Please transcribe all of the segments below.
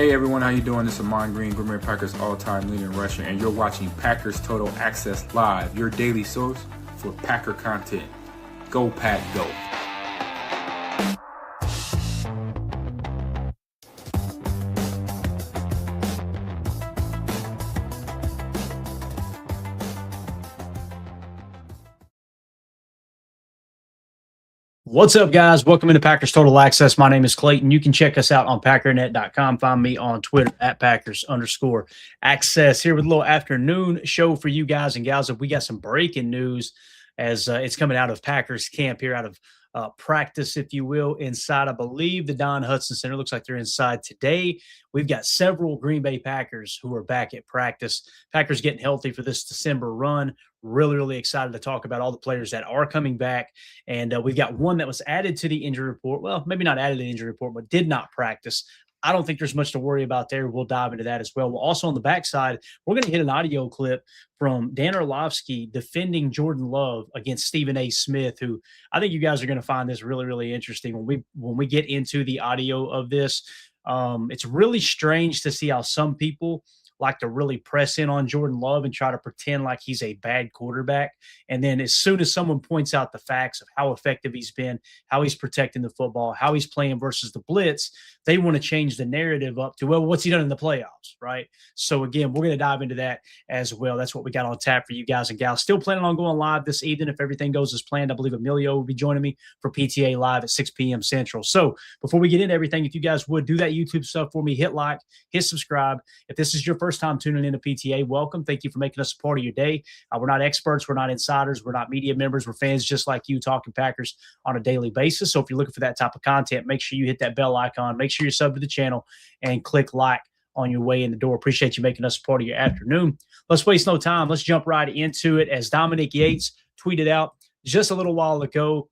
Hey everyone, how you doing? This is Amon Green, Green Bay Packers all-time leader in rushing, and you're watching Packers Total Access Live, your daily source for Packer content. Go Pack, go! What's up, guys? Welcome into Packers Total Access. My name is Clayton. You can check us out on packernet.com. Find me on Twitter at Packers_access. Here with a little afternoon show for you guys and gals. We got some breaking news as it's coming out of Packers camp here, out of practice, if you will, inside, I believe, the Don Hudson Center. Looks like they're inside today. We've got several Green Bay Packers who are back at practice. Packers getting healthy for this December run. Really excited to talk about all the players that are coming back. And we've got one that was added to the injury report. Well, maybe not added to the injury report, but did not practice. I don't think there's much to worry about there. We'll dive into that as well. Well, also on the backside, we're going to hit an audio clip from Dan Orlovsky defending Jordan Love against Stephen A. Smith, who I think you guys are going to find this really interesting when we get into the audio of this. It's really strange to see how some people like to really press in on Jordan Love and try to pretend like he's a bad quarterback. And then as soon as someone points out the facts of how effective he's been, how he's protecting the football, how he's playing versus the blitz, they want to change the narrative up to, well, what's he done in the playoffs, right? So, again, we're going to dive into that as well. That's what we got on tap for you guys and gals. Still planning on going live this evening if everything goes as planned. I believe Emilio will be joining me for PTA Live at 6 p.m. Central. So, before we get into everything, if you guys would do that YouTube stuff for me, hit like, hit subscribe. If this is your first time tuning into PTA, welcome. Thank you for making us a part of your day. We're not experts. We're not insiders. We're not media members. We're fans just like you talking Packers on a daily basis. So if you're looking for that type of content, make sure you hit that bell icon. Make sure you're subbed to the channel and click like on your way in the door. Appreciate you making us a part of your afternoon. Let's waste no time. Let's jump right into it. As Dominic Yates tweeted out just a little while ago,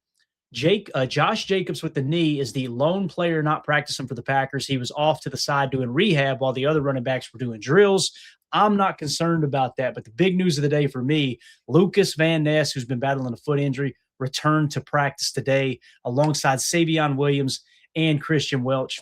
Josh Jacobs with the knee is the lone player not practicing for the Packers. He was off to the side doing rehab while the other running backs were doing drills. I'm not concerned about that, but the big news of the day for me, Lucas Van Ness, who's been battling a foot injury, returned to practice today alongside Savion Williams and Christian Welch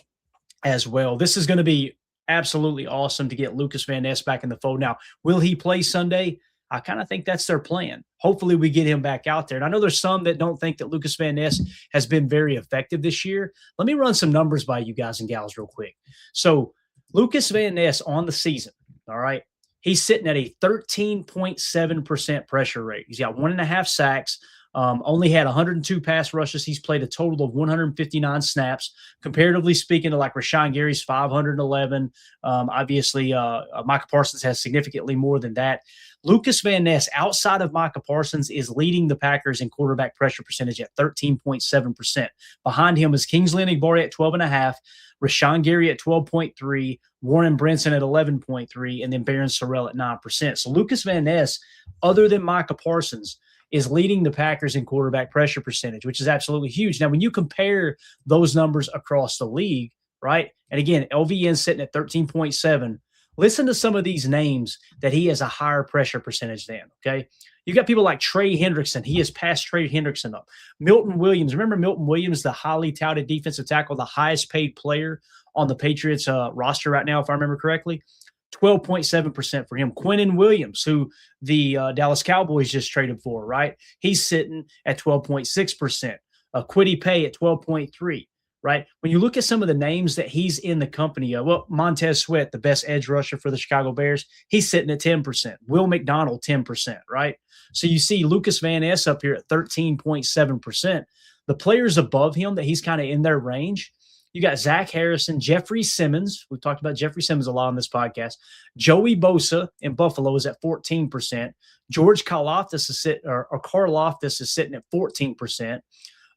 as well. This is going to be absolutely awesome to get Lucas Van Ness back in the fold. Now, will he play Sunday? I kind of think that's their plan. Hopefully we get him back out there. And I know there's some that don't think that Lucas Van Ness has been very effective this year. Let me run some numbers by you guys and gals real quick. So Lucas Van Ness on the season, all right, he's sitting at a 13.7% pressure rate. He's got 1.5 sacks, only had 102 pass rushes. He's played a total of 159 snaps, comparatively speaking to like Rashawn Gary's 511. Obviously, Micah Parsons has significantly more than that. Lucas Van Ness, outside of Micah Parsons, is leading the Packers in quarterback pressure percentage at 13.7%. Behind him is Kingsley Enagbare at 12.5%, Rashawn Gary at 12.3%, Warren Brinson at 11.3%, and then Barron Sorrell at 9%. So Lucas Van Ness, other than Micah Parsons, is leading the Packers in quarterback pressure percentage, which is absolutely huge. Now, when you compare those numbers across the league, right, and again, LVN sitting at 13.7%, listen to some of these names that he has a higher pressure percentage than, okay? You got people like Trey Hendrickson. He has passed Trey Hendrickson up. Milton Williams. Remember Milton Williams, the highly touted defensive tackle, the highest paid player on the Patriots roster right now, if I remember correctly? 12.7% for him. Quinnen Williams, who the Dallas Cowboys just traded for, right? He's sitting at 12.6%. Kwity Paye at 12.3%. Right? When you look at some of the names that he's in the company of, well, Montez Sweat, the best edge rusher for the Chicago Bears, he's sitting at 10%. Will McDonald, 10%, right? So you see Lucas Van Ness up here at 13.7%. The players above him that he's kind of in their range, you got Zach Harrison, Jeffrey Simmons. We've talked about Jeffrey Simmons a lot on this podcast. Joey Bosa in Buffalo is at 14%. George Karlaftis is sitting at 14%.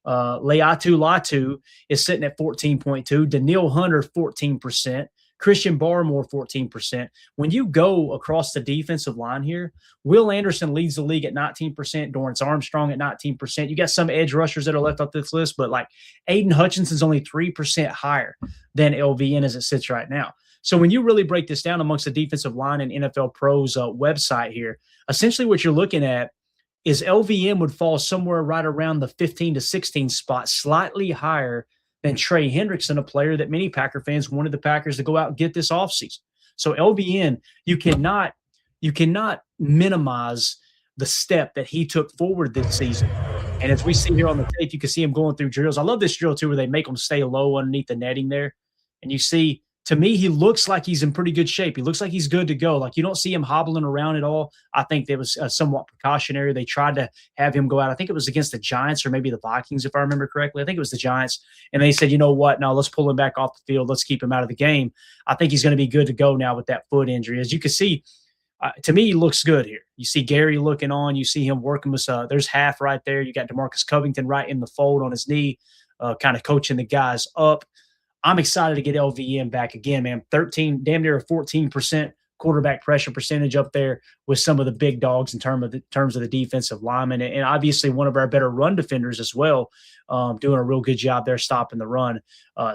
Leatu Latu is sitting at 14.2%. Daniil Hunter, 14%. Christian Barmore, 14%. When you go across the defensive line here, Will Anderson leads the league at 19%. Dorrance Armstrong at 19%. You got some edge rushers that are left off this list, but like Aiden Hutchinson's only 3% higher than LVN as it sits right now. So when you really break this down amongst the defensive line and NFL Pro's website here, essentially what you're looking at is LVM would fall somewhere right around the 15 to 16 spot, slightly higher than Trey Hendrickson, a player that many Packer fans wanted the Packers to go out and get this offseason. So LVN, you cannot minimize the step that he took forward this season. And as we see here on the tape, you can see him going through drills. I love this drill too, where they make him stay low underneath the netting there. And you see, to me, he looks like he's in pretty good shape. He looks like he's good to go. Like, you don't see him hobbling around at all. I think that was somewhat precautionary. They tried to have him go out. I think it was against the Giants or maybe the Vikings, if I remember correctly. I think it was the Giants. And they said, you know what? No, let's pull him back off the field. Let's keep him out of the game. I think he's going to be good to go now with that foot injury. As you can see, to me, he looks good here. You see Gary looking on. You see him working with there's half right there. You got DeMarcus Covington right in the fold on his knee, kind of coaching the guys up. I'm excited to get LVN back again, man. 13, damn near a 14% quarterback pressure percentage up there with some of the big dogs in terms of the defensive linemen, and obviously one of our better run defenders as well, doing a real good job there stopping the run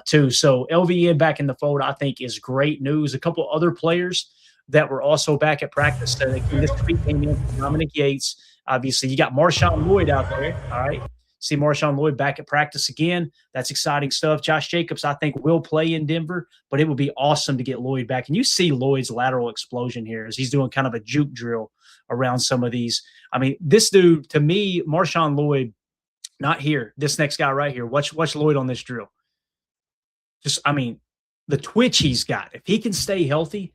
too. So LVN back in the fold, I think, is great news. A couple other players that were also back at practice. So this tweet came in from Dominic Yates. Obviously, you got Marshawn Lloyd out there. All right. See Marshawn Lloyd back at practice again. That's exciting stuff. Josh Jacobs, I think, will play in Denver, but it would be awesome to get Lloyd back. And you see Lloyd's lateral explosion here as he's doing kind of a juke drill around some of these. I mean, this dude, to me, Marshawn Lloyd, not here. This next guy right here. Watch Lloyd on this drill. Just, I mean, the twitch he's got. If he can stay healthy,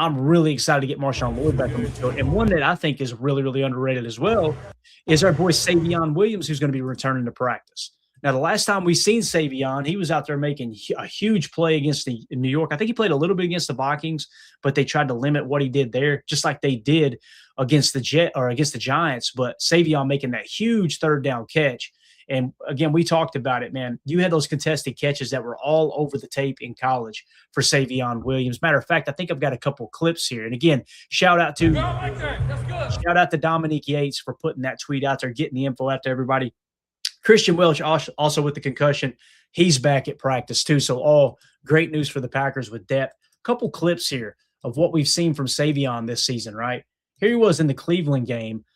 I'm really excited to get Marshawn Lloyd back on the field. And one that I think is really, really underrated as well is our boy Savion Williams, who's going to be returning to practice. Now, the last time we seen Savion, he was out there making a huge play against New York. I think he played a little bit against the Vikings, but they tried to limit what he did there, just like they did against the Giants. But Savion making that huge third down catch. And again, we talked about it, man. You had those contested catches that were all over the tape in college for Savion Williams. Matter of fact, I think I've got a couple clips here. And again, shout out to Dominique Yates for putting that tweet out there, getting the info out to everybody. Christian Welch also with the concussion. He's back at practice too. So all great news for the Packers with depth. A couple clips here of what we've seen from Savion this season, right? Here he was in the Cleveland game.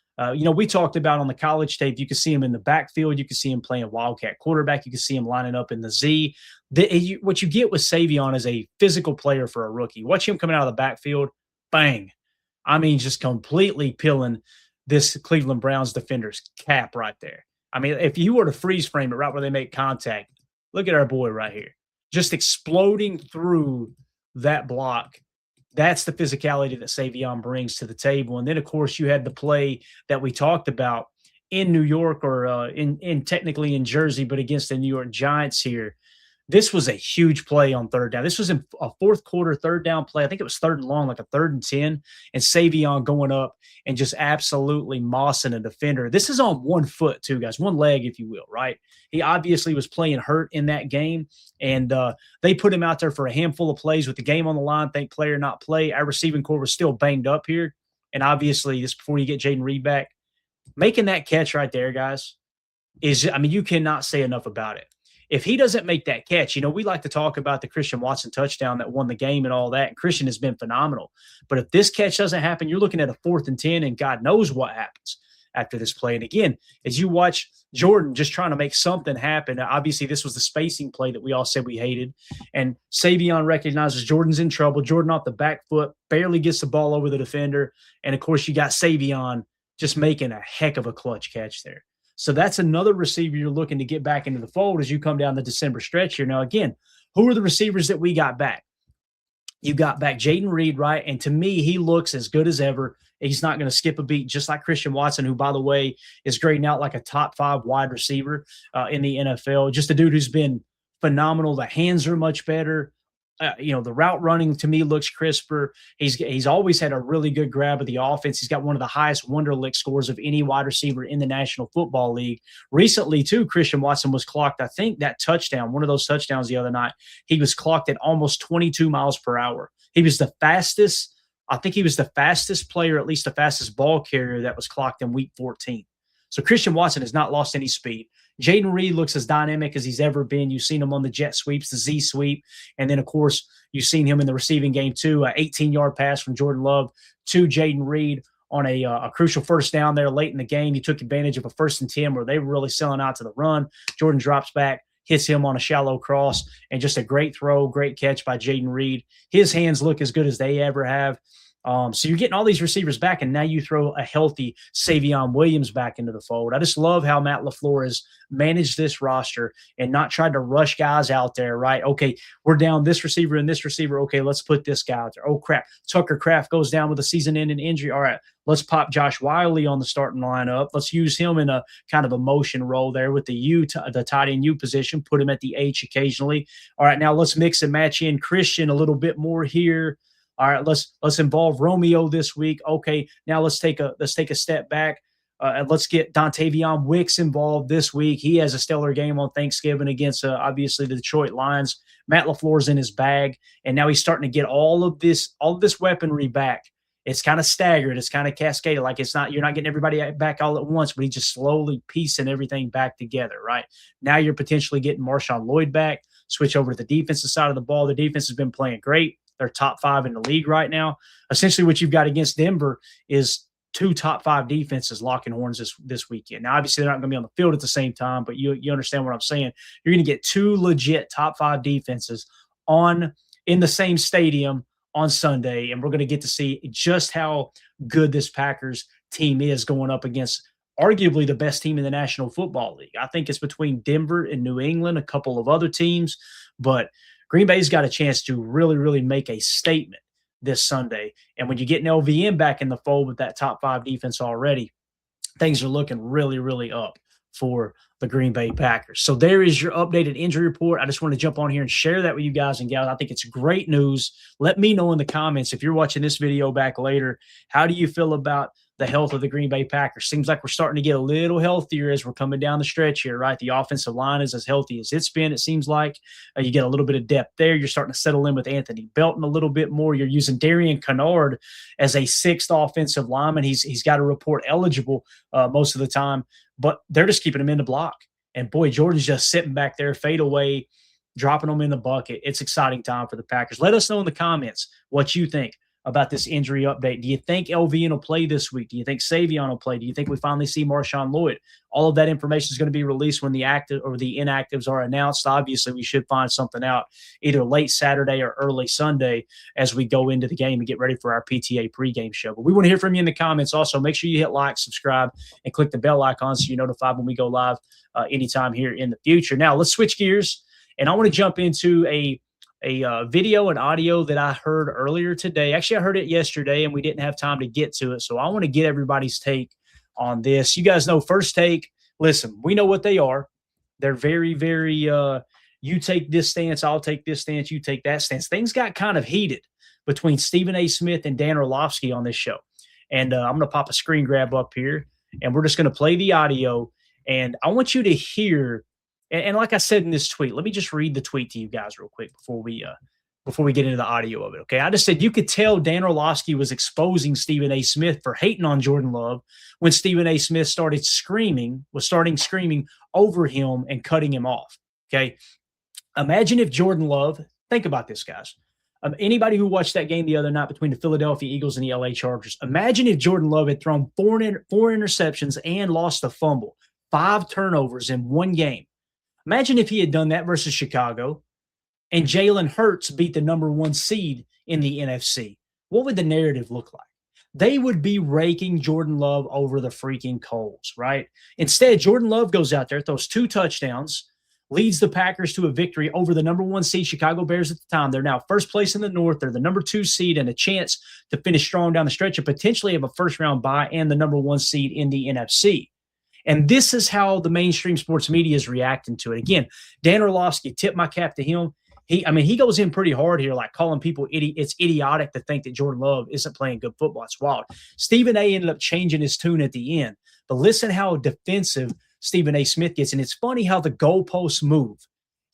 We talked about on the college tape, you can see him in the backfield. You can see him playing Wildcat quarterback. You can see him lining up in the Z. What you get with Savion is a physical player for a rookie. Watch him coming out of the backfield. Bang. I mean, just completely peeling this Cleveland Browns defender's cap right there. I mean, if you were to freeze frame it right where they make contact, look at our boy right here. Just exploding through that block. That's the physicality that Savion brings to the table. And then, of course, you had the play that we talked about in New York or technically in Jersey, but against the New York Giants here. This was a huge play on third down. This was in a fourth quarter third down play. I think it was third and long, like a 3rd and 10, and Savion going up and just absolutely mossing a defender. This is on one foot too, guys, one leg, if you will, right? He obviously was playing hurt in that game, and they put him out there for a handful of plays with the game on the line. Think play or not play. Our receiving core was still banged up here, and obviously this before you get Jaden Reed back. Making that catch right there, guys, you cannot say enough about it. If he doesn't make that catch, we like to talk about the Christian Watson touchdown that won the game and all that. And Christian has been phenomenal. But if this catch doesn't happen, you're looking at a 4th and 10, and God knows what happens after this play. And again, as you watch Jordan just trying to make something happen, obviously this was the spacing play that we all said we hated. And Savion recognizes Jordan's in trouble. Jordan off the back foot, barely gets the ball over the defender. And, of course, you got Savion just making a heck of a clutch catch there. So that's another receiver you're looking to get back into the fold as you come down the December stretch here. Now, again, who are the receivers that we got back? You got back Jaden Reed, right? And to me, he looks as good as ever. He's not going to skip a beat, just like Christian Watson, who, by the way, is grading out like a top 5 wide receiver in the NFL. Just a dude who's been phenomenal. The hands are much better. The route running to me looks crisper. He's always had a really good grab of the offense. He's got one of the highest Wonderlic scores of any wide receiver in the National Football League. Recently, too, Christian Watson was clocked, I think, that touchdown, one of those touchdowns the other night, he was clocked at almost 22 miles per hour. He was the fastest. I think he was the fastest player, at least the fastest ball carrier that was clocked in week 14. So Christian Watson has not lost any speed. Jaden Reed looks as dynamic as he's ever been. You've seen him on the jet sweeps, the Z sweep. And then, of course, you've seen him in the receiving game, too. An 18-yard pass from Jordan Love to Jaden Reed on a crucial first down there late in the game. He took advantage of a 1st and 10 where they were really selling out to the run. Jordan drops back, hits him on a shallow cross, and just a great throw, great catch by Jaden Reed. His hands look as good as they ever have. So you're getting all these receivers back, and now you throw a healthy Savion Williams back into the fold. I just love how Matt LaFleur has managed this roster and not tried to rush guys out there, right? Okay, we're down this receiver and this receiver. Okay, let's put this guy out there. Oh, crap. Tucker Kraft goes down with a season-ending injury. All right, let's pop Josh Wiley on the starting lineup. Let's use him in a kind of a motion role there with the tight end U position, put him at the H occasionally. All right, now let's mix and match in Christian a little bit more here. All right, let's involve Romeo this week. Okay, now let's take a step back. And let's get Dontavion Wicks involved this week. He has a stellar game on Thanksgiving against obviously the Detroit Lions. Matt LaFleur's in his bag, and now he's starting to get all of this weaponry back. It's kind of staggered. It's kind of cascaded. Like you're not getting everybody back all at once, but he's just slowly piecing everything back together, right? Now you're potentially getting Marshawn Lloyd back. Switch over to the defensive side of the ball. The defense has been playing great. They're top 5 in the league right now. Essentially what you've got against Denver is 2 top 5 defenses locking horns this weekend. Now, obviously, they're not going to be on the field at the same time, but you understand what I'm saying. You're going to get 2 legit top 5 defenses in the same stadium on Sunday, and we're going to get to see just how good this Packers team is going up against arguably the best team in the National Football League. I think it's between Denver and New England, a couple of other teams, but Green Bay's got a chance to really, really make a statement this Sunday. And when you get an LVM back in the fold with that top 5 defense already, things are looking really, really up for the Green Bay Packers. So there is your updated injury report. I just want to jump on here and share that with you guys and gals. I think it's great news. Let me know in the comments if you're watching this video back later, how do you feel about the health of the Green Bay Packers? Seems like we're starting to get a little healthier as we're coming down the stretch here, right? The offensive line is as healthy as it's been, it seems like. You get a little bit of depth there. You're starting to settle in with Anthony Belton a little bit more. You're using Darian Kennard as a 6th offensive lineman. He's got a report eligible most of the time, but they're just keeping him in the block. And boy, Jordan's just sitting back there, fade away, dropping them in the bucket. It's exciting time for the Packers. Let us know in the comments what you think about this injury update. Do you think LVN will play this week? Do you think Savion will play? Do you think we finally see Marshawn Lloyd? All of that information is going to be released when the active or the inactives are announced. Obviously, we should find something out either late Saturday or early Sunday as we go into the game and get ready for our PTA pregame show. But we want to hear from you in the comments. Also, make sure you hit like, subscribe, and click the bell icon so you're notified when we go live anytime here in the future. Now, let's switch gears, and I want to jump into a video and audio that I heard earlier today. Actually, I heard it yesterday, and we didn't have time to get to it. So I want to get everybody's take on this. You guys know First Take. Listen, we know what they are. They're very, very you take this stance, I'll take this stance, you take that stance. Things got kind of heated between Stephen A. Smith and Dan Orlovsky on this show. And I'm going to pop a screen grab up here, and we're just going to play the audio. And I want you to hear – and like I said in this tweet, let me just read the tweet to you guys real quick before we get into the audio of it, okay? I just said you could tell Dan Orlovsky was exposing Stephen A. Smith for hating on Jordan Love when Stephen A. Smith started screaming over him and cutting him off, okay? Imagine if Jordan Love – think about this, guys. Anybody who watched that game the other night between the Philadelphia Eagles and the LA Chargers, imagine if Jordan Love had thrown four interceptions and lost a fumble, 5 turnovers in one game. Imagine if he had done that versus Chicago and Jalen Hurts beat the number 1 seed in the NFC. What would the narrative look like? They would be raking Jordan Love over the freaking coals, right? Instead, Jordan Love goes out there, throws 2 touchdowns, leads the Packers to a victory over the number 1 seed Chicago Bears at the time. They're now first place in the North. They're the number 2 seed and a chance to finish strong down the stretch and potentially have a first-round bye and the number 1 seed in the NFC. And this is how the mainstream sports media is reacting to it. Again, Dan Orlovsky, tip my cap to him. He goes in pretty hard here, like calling people it's idiotic to think that Jordan Love isn't playing good football. It's wild. Stephen A. ended up changing his tune at the end. But listen how defensive Stephen A. Smith gets. And it's funny how the goalposts move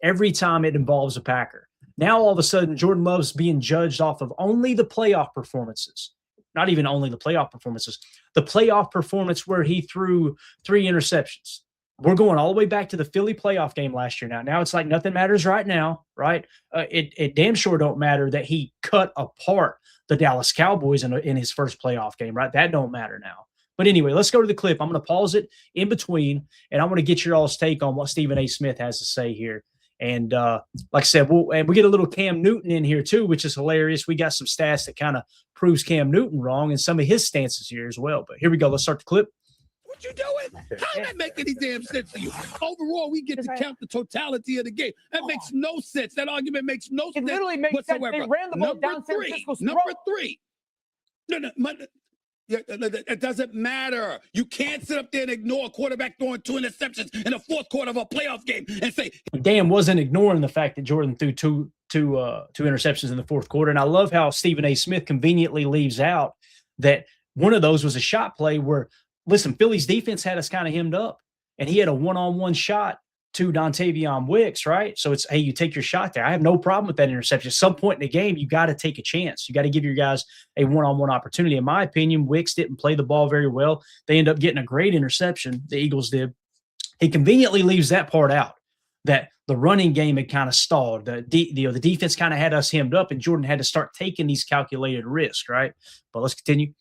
every time it involves a Packer. Now, all of a sudden, Jordan Love's being judged off of only the playoff performances. Not even only the playoff performances, the playoff performance where he threw 3 interceptions. We're going all the way back to the Philly playoff game last year now. Now it's like nothing matters right now, right? It damn sure don't matter that he cut apart the Dallas Cowboys in his first playoff game, right? That don't matter now. But anyway, let's go to the clip. I'm going to pause it in between, and I want to get your all's take on what Stephen A. Smith has to say here. And like I said, we get a little Cam Newton in here too, which is hilarious. We got some stats that kind of proves Cam Newton wrong and some of his stances here as well. But here we go. Let's start the clip. What you doing? How does that make any damn sense to you? Overall, we get to count the totality of the game. That makes no sense. That argument makes no sense. It literally makes whatsoever. sense. They ran the ball down San Francisco's throat. Number three. It doesn't matter. You can't sit up there and ignore a quarterback throwing 2 interceptions in the fourth quarter of a playoff game and say Dan wasn't ignoring the fact that Jordan threw two interceptions in the fourth quarter. And I love how Stephen A. Smith conveniently leaves out that one of those was a shot play where, listen, Philly's defense had us kind of hemmed up, and he had a one-on-one shot to Dontavion Wicks, right? So it's, hey, you take your shot there. I have no problem with that interception. At some point in the game, you got to take a chance. You got to give your guys a one-on-one opportunity. In my opinion, Wicks didn't play the ball very well. They end up getting a great interception. The Eagles did. He conveniently leaves that part out, that the running game had kind of stalled. The defense kind of had us hemmed up, and Jordan had to start taking these calculated risks, right? But let's continue.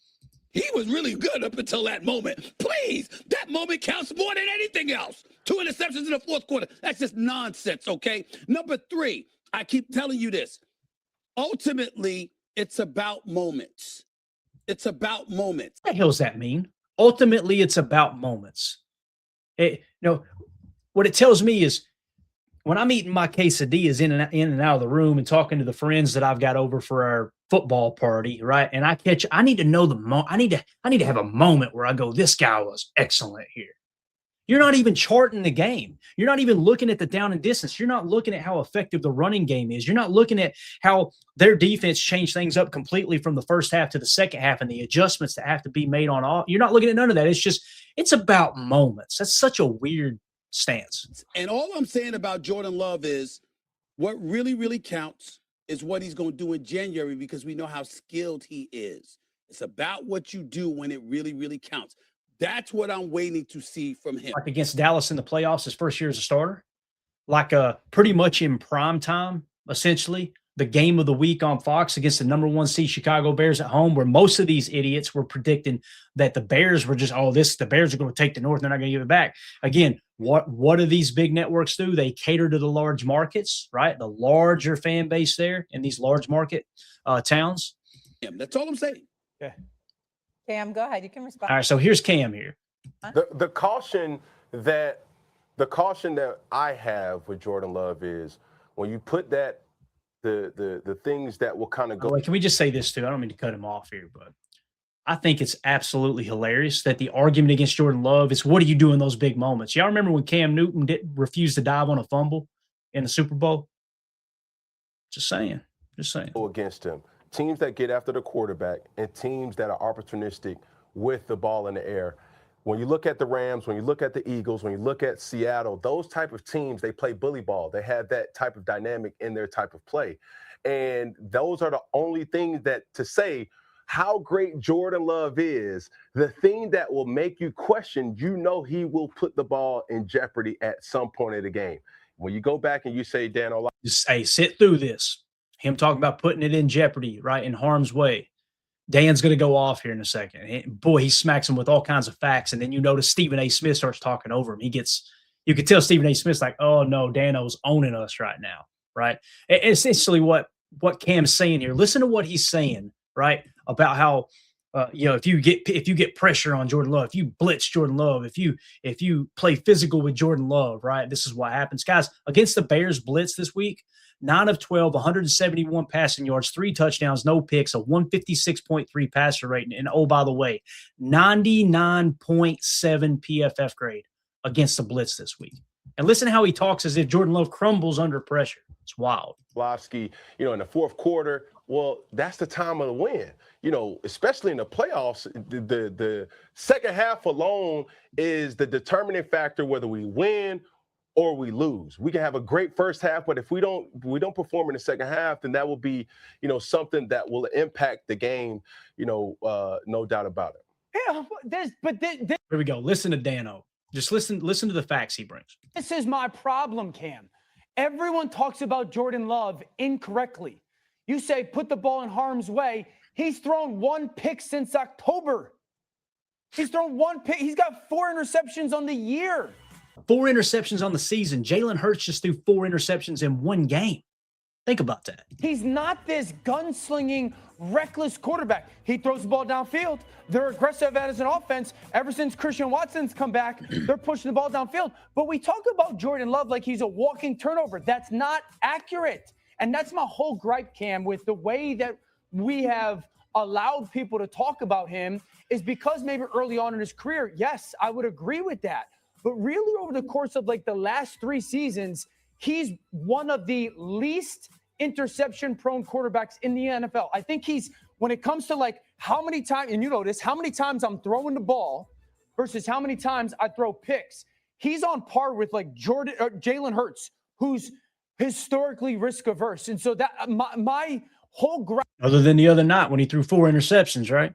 he was really good up until that moment. Please, that moment counts more than anything else. 2 interceptions in the fourth quarter. That's just nonsense, okay? Number 3, I keep telling you this. Ultimately, it's about moments. It's about moments. What the hell does that mean? Ultimately, it's about moments. What it tells me is when I'm eating my quesadillas in and out of the room and talking to the friends that I've got over for our football party, right? And I need to know I need to have a moment where I go, this guy was excellent here. You're not even charting the game. You're not even looking at the down and distance. You're not looking at how effective the running game is. You're not looking at how their defense changed things up completely from the first half to the second half and the adjustments that have to be made on all. You're not looking at none of that. It's about moments. That's such a weird stance. And all I'm saying about Jordan Love is what really, really counts is what he's going to do in January, because we know how skilled he is. It's about what you do when it really, really counts. That's what I'm waiting to see from him. Like against Dallas in the playoffs, his first year as a starter, like pretty much in prime time, essentially, the game of the week on Fox against the number 1 seed Chicago Bears at home, where most of these idiots were predicting that the Bears were just, the Bears are going to take the North, they're not going to give it back. Again, what do these big networks do? They cater to the large markets, right? The larger fan base there in these large market towns. Yeah, that's all I'm saying. Yeah. Cam, go ahead. You can respond. All right, so here's Cam here. The caution that I have with Jordan Love is when you put that the things that will kind of go. Wait, can we just say this too? I don't mean to cut him off here, but I think it's absolutely hilarious that the argument against Jordan Love is, what do you do in those big moments? Y'all remember when Cam Newton refused to dive on a fumble in the Super Bowl? Just saying. Against him. Teams that get after the quarterback and teams that are opportunistic with the ball in the air. When you look at the Rams, when you look at the Eagles, when you look at Seattle, those type of teams, they play bully ball. They have that type of dynamic in their type of play. And those are the only things that to say how great Jordan Love is, the thing that will make you question, he will put the ball in jeopardy at some point of the game. When you go back and you say, Dan, just sit through this. Him talking about putting it in jeopardy, right, in harm's way. Dan's going to go off here in a second. And boy, he smacks him with all kinds of facts. And then you notice Stephen A. Smith starts talking over him. You could tell Stephen A. Smith's like, oh, no, Dano's owning us right now, right? Essentially what Cam's saying here, listen to what he's saying, right, about how, if you get pressure on Jordan Love, if you blitz Jordan Love, if you play physical with Jordan Love, right, this is what happens. Guys, against the Bears blitz this week, 9 of 12, 171 passing yards, 3 touchdowns, no picks, a 156.3 passer rating. And oh, by the way, 99.7 PFF grade against the blitz this week. And listen how he talks as if Jordan Love crumbles under pressure. It's wild. Blavsky, in the fourth quarter, well, that's the time of the win. Especially in the playoffs, the second half alone is the determining factor whether we win or we lose. We can have a great first half, but if we don't perform in the second half, then that will be, something that will impact the game, no doubt about it. Yeah, Here we go. Listen to Dano. Just listen to the facts he brings. this is my problem, Cam. Everyone talks about Jordan Love incorrectly. You say put the ball in harm's way. He's thrown 1 pick since October. He's thrown 1 pick. He's got 4 interceptions on the year. 4 interceptions on the season. Jalen Hurts just threw 4 interceptions in 1 game. Think about that. He's not this gunslinging, reckless quarterback. He throws the ball downfield. They're aggressive as an offense. Ever since Christian Watson's come back, they're pushing the ball downfield. But we talk about Jordan Love like he's a walking turnover. That's not accurate. And that's my whole gripe, Cam, with the way that we have allowed people to talk about him is because maybe early on in his career, yes, I would agree with that. But really over the course of like the last 3 seasons, he's one of the least interception-prone quarterbacks in the NFL. I think he's, when it comes to like how many times, and you know this, how many times I'm throwing the ball versus how many times I throw picks, he's on par with like Jalen Hurts, who's historically risk-averse. And so that my whole gripe, other than the other night when he threw 4 interceptions, right?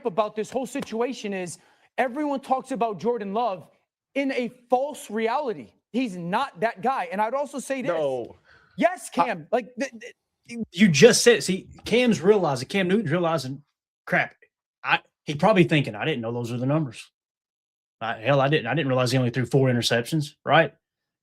About this whole situation is everyone talks about Jordan Love in a false reality. He's not that guy. And I'd also say this. No. Yes, Cam. You just said, see, Cam Newton's realizing, crap, he probably thinking, I didn't know those were the numbers. Hell, I didn't realize he only threw 4 interceptions, right?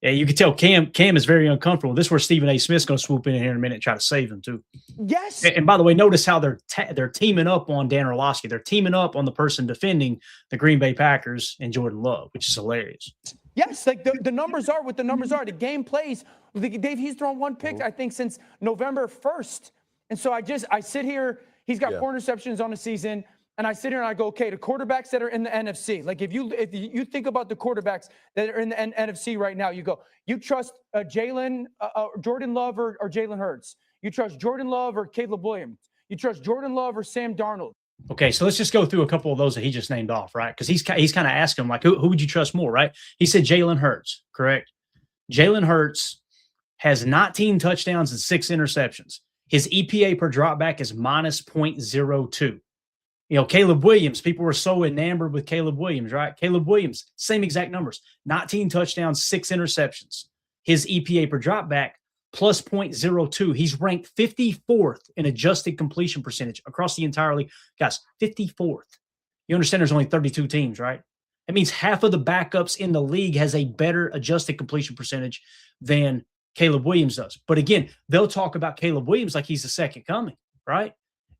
Yeah, you could tell Cam is very uncomfortable. This is where Stephen A. Smith's going to swoop in here in a minute and try to save him too. Yes. And by the way, notice how they're teaming up on Dan Orlovsky. They're teaming up on the person defending the Green Bay Packers and Jordan Love, which is hilarious. Yes, like the numbers are what the numbers are. The game plays. Dave, he's thrown 1 pick, I think, since November 1st. And so I sit here. He's got 4 interceptions on the season. And I sit here and I go, okay, the quarterbacks that are in the NFC, like if you think about the quarterbacks that are in the NFC right now, you go, you trust Jordan Love or Jalen Hurts. You trust Jordan Love or Caleb Williams. You trust Jordan Love or Sam Darnold. Okay, so let's just go through a couple of those that he just named off, right? Because he's kind of asking him, like, who would you trust more, right? He said Jalen Hurts, correct? Jalen Hurts has 19 touchdowns and 6 interceptions. His EPA per dropback is minus 0.02. You know, Caleb Williams, people were so enamored with Caleb Williams, right? Caleb Williams, same exact numbers, 19 touchdowns, 6 interceptions. His EPA per dropback, plus 0.02. He's ranked 54th in adjusted completion percentage across the entire league. Guys, 54th. You understand there's only 32 teams, right? That means half of the backups in the league has a better adjusted completion percentage than Caleb Williams does. But again, they'll talk about Caleb Williams like he's the second coming, right?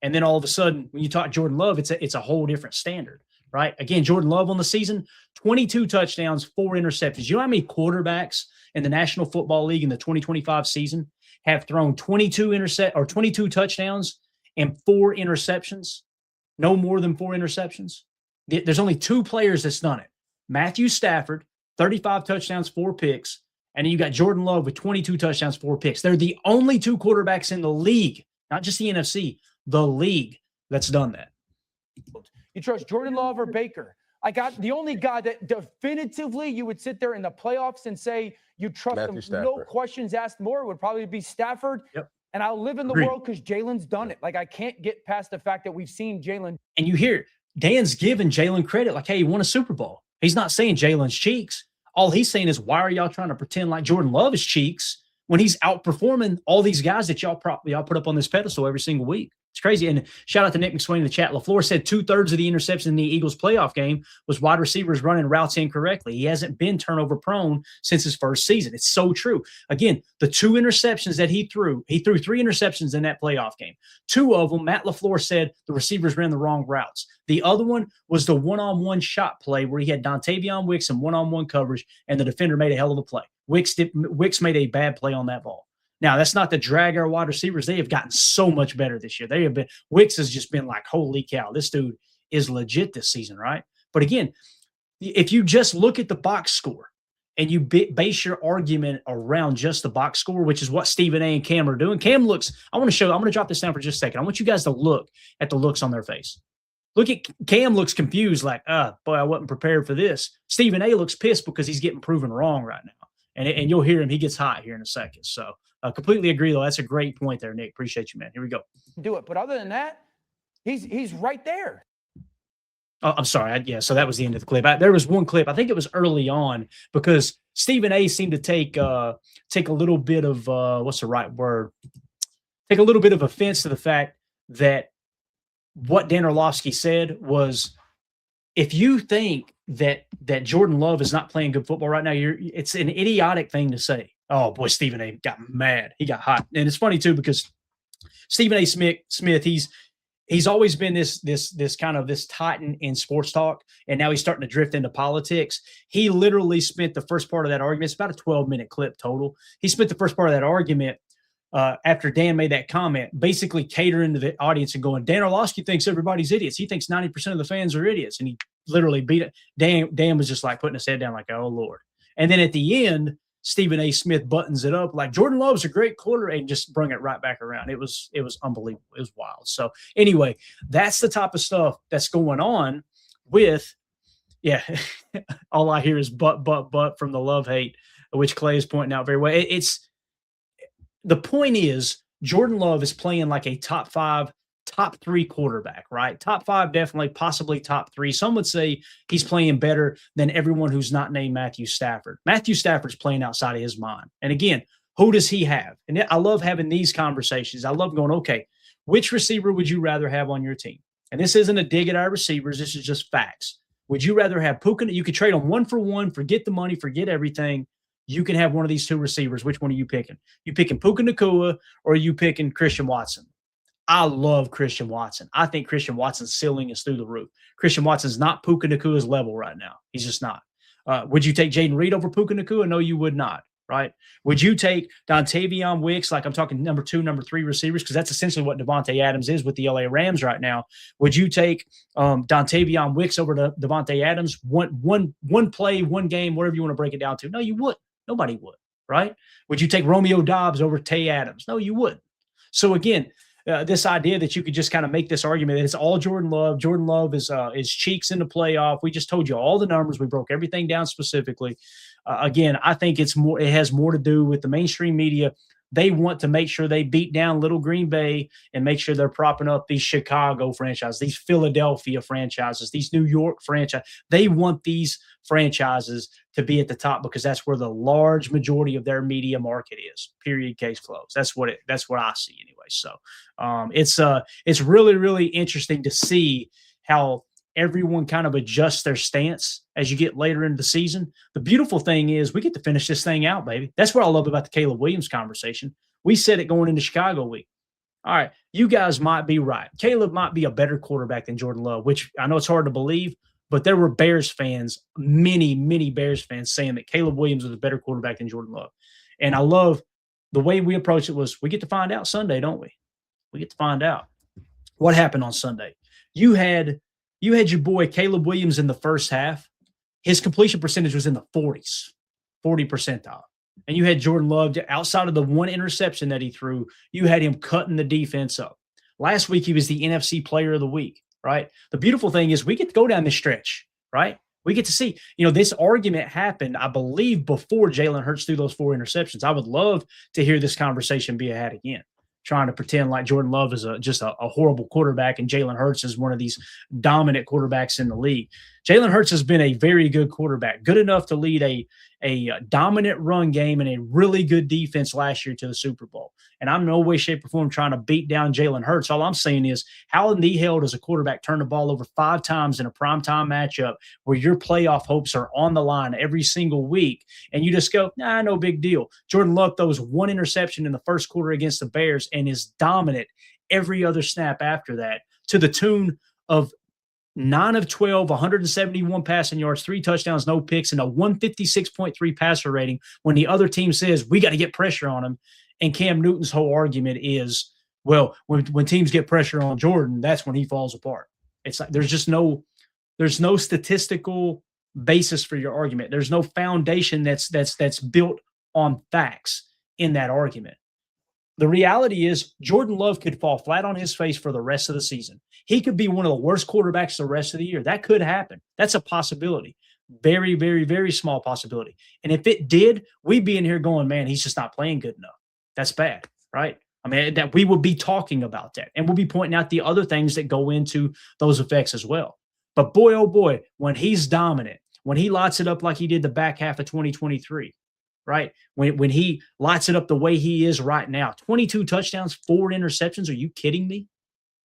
And then all of a sudden, when you talk Jordan Love, it's a whole different standard, right? Again, Jordan Love on the season, 22 touchdowns, 4 interceptions. You know how many quarterbacks in the National Football League in the 2025 season have thrown 22 touchdowns and 4 interceptions? No more than 4 interceptions. There's only 2 players that's done it. Matthew Stafford, 35 touchdowns, 4 picks. And then you got Jordan Love with 22 touchdowns, 4 picks. They're the only 2 quarterbacks in the league, not just the NFC, the league that's done that. You trust Jordan Love or Baker? I got the only guy that definitively you would sit there in the playoffs and say you trust him, no questions asked more, would probably be Stafford. Yep. And I'll live in the world because Jalen's done it. Like, I can't get past the fact that we've seen Jalen. And you hear Dan's giving Jalen credit like, hey, he won a Super Bowl. He's not saying Jalen's cheeks. All he's saying is, why are y'all trying to pretend like Jordan Love is cheeks when he's outperforming all these guys that y'all put up on this pedestal every single week? It's crazy. And shout out to Nick McSwain in the chat. LaFleur said 2/3 of the interception in the Eagles playoff game was wide receivers running routes incorrectly. He hasn't been turnover prone since his first season. It's so true. Again, the 2 interceptions that he threw 3 interceptions in that playoff game. 2 of them, Matt LaFleur said the receivers ran the wrong routes. The other one was the one-on-one shot play where he had Dontavion Wicks in one-on-one coverage and the defender made a hell of a play. Wicks made a bad play on that ball. Now, that's not to drag our wide receivers. They have gotten so much better this year. Wicks has just been like, holy cow, this dude is legit this season, right? But again, if you just look at the box score and you base your argument around just the box score, which is what Stephen A. and Cam are doing. Cam looks, I'm going to drop this down for just a second. I want you guys to look at the looks on their face. Look at Cam looks confused, like, boy, I wasn't prepared for this. Stephen A. looks pissed because he's getting proven wrong right now. And you'll hear him. He gets hot here in a second. So completely agree, though. That's a great point there, Nick. Appreciate you, man. Here we go. Do it. But other than that, he's right there. Oh, I'm sorry. So that was the end of the clip. There was one clip. I think it was early on because Stephen A. seemed to take a little bit of what's the right word? Take a little bit of offense to the fact that what Dan Orlovsky said was if you think that Jordan Love is not playing good football right now, it's an idiotic thing to say. Oh boy, Stephen A. got mad. He got hot. And it's funny too, because Stephen A. Smith, he's always been this kind of this titan in sports talk, and now he's starting to drift into politics. He literally spent the first part of that argument. It's about a 12-minute clip total. He spent the first part of that argument after Dan made that comment, basically catering to the audience and going, Dan Orlovsky thinks everybody's idiots. He thinks 90% of the fans are idiots, and he literally beat it. Dan was just like putting his head down, like, oh Lord. And then at the end, Stephen A. Smith buttons it up like Jordan Love's a great quarter and just bring it right back around. It was unbelievable. It was wild. So anyway, that's the type of stuff that's going on with, yeah, all I hear is but from the love hate, which Clay is pointing out very well. It's the point is Jordan Love is playing like a top 5, top 3 quarterback, right? Top 5, definitely, possibly top 3. Some would say he's playing better than everyone who's not named Matthew Stafford. Matthew Stafford's playing outside of his mind. And again, who does he have? And I love having these conversations. I love going, okay, which receiver would you rather have on your team? And this isn't a dig at our receivers. This is just facts. Would you rather have Puka? You could trade them 1 for 1, forget the money, forget everything. You can have one of these 2 receivers. Which one are you picking? You picking Puka Nacua, or are you picking Christian Watson? I love Christian Watson. I think Christian Watson's ceiling is through the roof. Christian Watson's not Puka Nacua's level right now. He's just not. Would you take Jaden Reed over Puka Nacua? No, you would not, right? Would you take Dontavion Wicks, like I'm talking number 2, number 3 receivers, because that's essentially what Devontae Adams is with the LA Rams right now. Would you take Dontavion Wicks over to Devontae Adams? One play, one game, whatever you want to break it down to. No, you wouldn't. Nobody would, right? Would you take Romeo Doubs over Tay Adams? No, you wouldn't. So again, this idea that you could just kind of make this argument that it's all Jordan Love. Jordan Love is cheeks in the playoff. We just told you all the numbers. We broke everything down specifically. Again, I think it has more to do with the mainstream media. They want to make sure they beat down Little Green Bay and make sure they're propping up these Chicago franchises, these Philadelphia franchises, these New York franchises. They want these franchises to be at the top because that's where the large majority of their media market is. Period. Case closed. That's what I see anyway. So it's really, really interesting to see how everyone kind of adjusts their stance as you get later into the season. The beautiful thing is we get to finish this thing out, baby. That's what I love about the Caleb Williams conversation. We said it going into Chicago week. All right, you guys might be right. Caleb might be a better quarterback than Jordan Love, which I know it's hard to believe, but there were Bears fans, many, many Bears fans saying that Caleb Williams was a better quarterback than Jordan Love. And I love the way we approach it was we get to find out Sunday, don't we? We get to find out what happened on Sunday. You had your boy Caleb Williams in the first half. His completion percentage was in the 40s, 40 percentile. And you had Jordan Love, outside of the one interception that he threw, you had him cutting the defense up. Last week, he was the NFC Player of the Week, right? The beautiful thing is we get to go down this stretch, right? We get to see, this argument happened, I believe, before Jalen Hurts threw those 4 interceptions. I would love to hear this conversation be had again, trying to pretend like Jordan Love is just a horrible quarterback and Jalen Hurts is one of these dominant quarterbacks in the league. Jalen Hurts has been a very good quarterback, good enough to lead a dominant run game and a really good defense last year to the Super Bowl. And I'm in no way, shape, or form trying to beat down Jalen Hurts. All I'm saying is, how in the hell does a quarterback turn the ball over 5 times in a primetime matchup where your playoff hopes are on the line every single week, and you just go, nah, no big deal. Jordan Love throws 1 interception in the first quarter against the Bears and is dominant every other snap after that, to the tune of 9 of 12, 171 passing yards, 3 touchdowns, no picks, and a 156.3 passer rating when the other team says, we got to get pressure on him. And Cam Newton's whole argument is, well, when teams get pressure on Jordan, that's when he falls apart. It's like there's no statistical basis for your argument. There's no foundation that's built on facts in that argument. The reality is Jordan Love could fall flat on his face for the rest of the season. He could be one of the worst quarterbacks the rest of the year. That could happen. That's a possibility. Very, very, very small possibility. And if it did, we'd be in here going, man, he's just not playing good enough. That's bad, right? I mean, that we would be talking about that. And we'll be pointing out the other things that go into those effects as well. But boy, oh boy, when he's dominant, when he lights it up like he did the back half of 2023, right? When he lights it up the way he is right now, 22 touchdowns, 4 interceptions. Are you kidding me?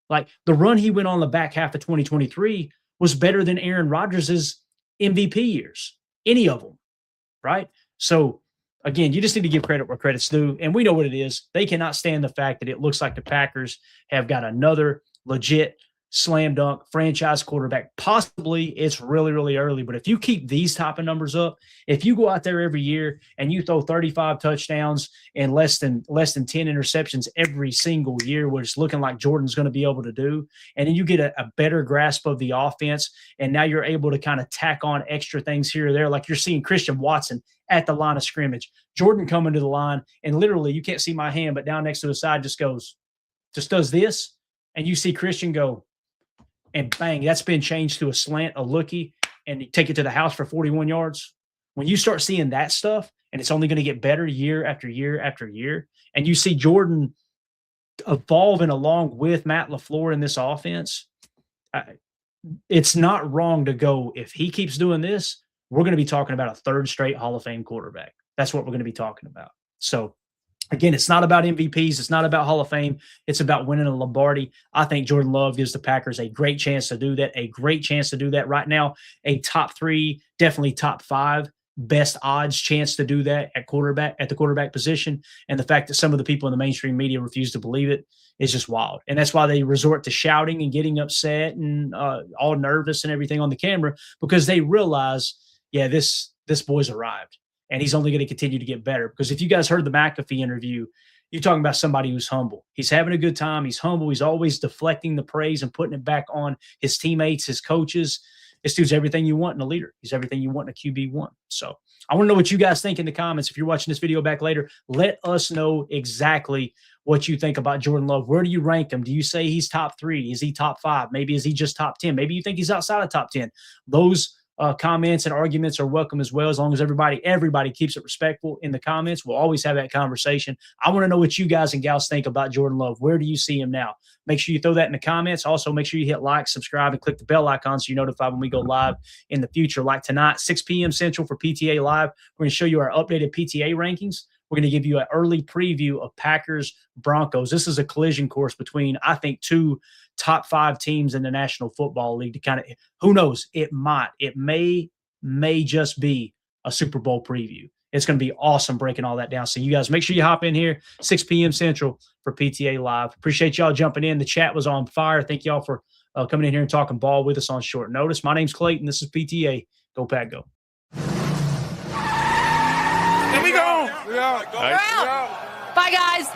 Like the run he went on the back half of 2023 was better than Aaron Rodgers' MVP years, any of them, right? So, again, you just need to give credit where credit's due, and we know what it is. They cannot stand the fact that it looks like the Packers have got another legit slam dunk franchise quarterback. Possibly it's really, really early, but if you keep these type of numbers up, if you go out there every year and you throw 35 touchdowns and less than 10 interceptions every single year, which is looking like Jordan's going to be able to do, and then you get a better grasp of the offense, and now you're able to kind of tack on extra things here or there, like you're seeing Christian Watson at the line of scrimmage, Jordan coming to the line, and literally you can't see my hand, but down next to the side just does this, and you see Christian go, and bang, that's been changed to a slant, a lookie, and you take it to the house for 41 yards. When you start seeing that stuff, and it's only going to get better year after year after year, and you see Jordan evolving along with Matt LaFleur in this offense, it's not wrong to go, if he keeps doing this, we're going to be talking about a third straight Hall of Fame quarterback. That's what we're going to be talking about. So, again, it's not about MVPs. It's not about Hall of Fame. It's about winning a Lombardi. I think Jordan Love gives the Packers a great chance to do that, right now. A top 3, definitely top 5 best odds chance to do that at the quarterback position. And the fact that some of the people in the mainstream media refuse to believe it is just wild. And that's why they resort to shouting and getting upset and all nervous and everything on the camera, because they realize, yeah, this boy's arrived. And he's only going to continue to get better. Because if you guys heard the McAfee interview, you're talking about somebody who's humble. He's having a good time. He's humble. He's always deflecting the praise and putting it back on his teammates, his coaches. This dude's everything you want in a leader. He's everything you want in a QB1. So I want to know what you guys think in the comments. If you're watching this video back later, let us know exactly what you think about Jordan Love. Where do you rank him? Do you say he's top 3? Is he top 5? Maybe is he just top 10? Maybe you think he's outside of top 10. Those comments and arguments are welcome as well, as long as everybody keeps it respectful in the comments. We'll always have that conversation. I want to know what you guys and gals think about Jordan Love. Where do you see him now? Make sure you throw that in the comments. Also, make sure you hit like, subscribe, and click the bell icon so you're notified when we go live in the future. Like tonight, 6 p.m. Central for PTA Live. We're going to show you our updated PTA rankings. We're going to give you an early preview of Packers Broncos. This is a collision course between, I think, 2 top 5 teams in the National Football League to kind of, who knows, it may just be a Super Bowl preview. It's going to be awesome breaking all that down. So you guys make sure you hop in here, 6 p.m. Central for PTA Live. Appreciate y'all jumping in. The chat was on fire. Thank y'all for coming in here and talking ball with us on short notice. My name's Clayton. This is PTA. Go Pack Go. Here we go. Bye, guys.